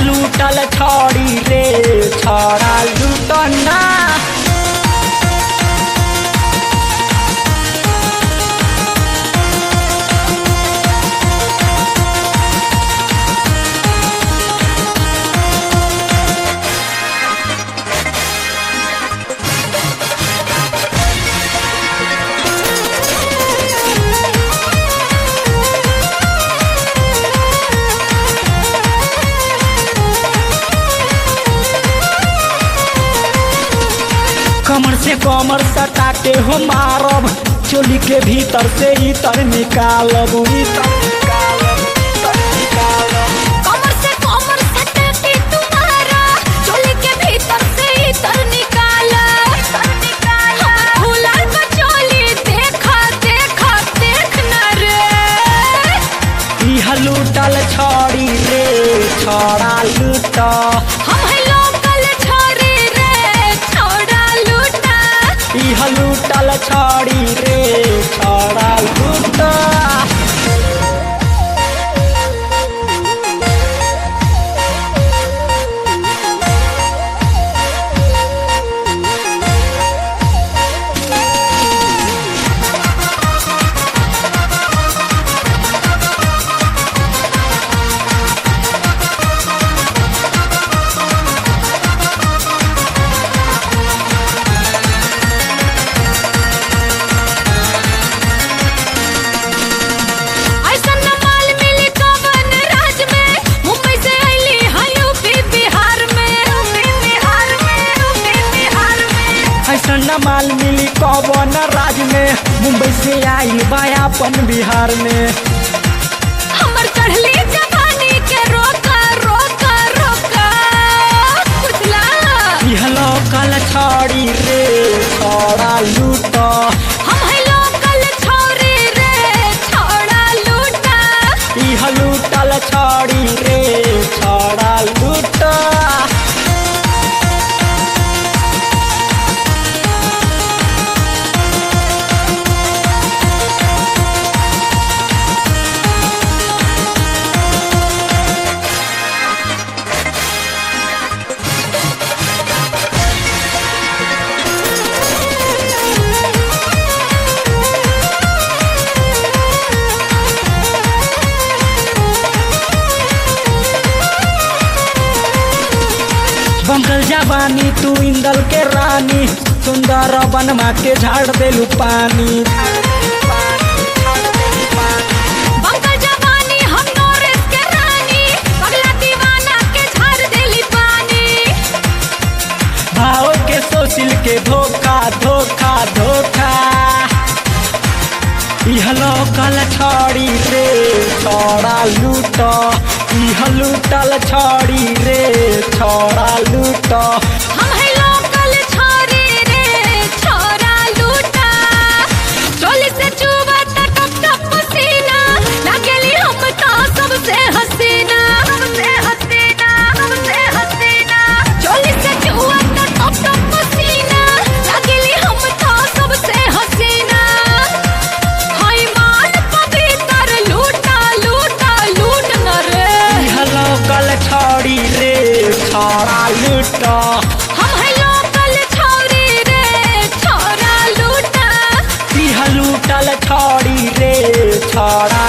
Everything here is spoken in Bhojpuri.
लूटल छोड़ी रे छोड़ा लूटना। कमर से कमर सटा के हो मारब, चोली के भीतर से इतर निकालब। कमर से कमर सटा के तुम्हारा, चोली के भीतर से इतर निकाला। फूलल का चोली देखा देखा देखना रे। इह लूटल छोड़ी रे छोड़ा लूट। हम है लोकल छोरी रे छोड़ा लूटा। इह लूटल छोड़ी रे छोड़ा लूट। ऐसन माल मिली कवन राज में, मुंबई से आइली है यूपी बिहार में। ऐसन माल मिली कवन राज में, मुंबई से आइल बायापन बिहार में। हमर चढ़ली जवानी के रोका रोका रोका कुचला। इह लोकल छोड़ी रे छोड़ा लूट। हम है लोकल छोरी रे छोड़ा लूटा। इह लूटल छोड़ी रे छोड़ा लूट। बंगल जवानी तू इंदल के रानी, सुंदर बनवा के झाड़ देलू पानी। बंगल जवानी हम नौरेस के रानी, पगला दीवाना के झाड़ देली पानी। भाव के सोसिल के धोखा धोखा धोखा। इह लोकल छोड़ी रे छोड़ा लूट। इह लूटल छोड़ी रे छोड़ा लूट। हम है लोकल छोरी रे छोरा लूटा। चोली से चुबा टप टप पसीना, लागेली हम तो सबसे हसीना। चोली से चुबा टप टप पसीना, लागेली हम तो सबसे हसीना। हाय मान पवित्र लूटा लूटा लूट न रे। इह लोकल छोड़ी रे छोड़ा लूट। हम है लोकल छोरी रे छोरा लूटा। इह लूटल छोड़ी रे छोड़ा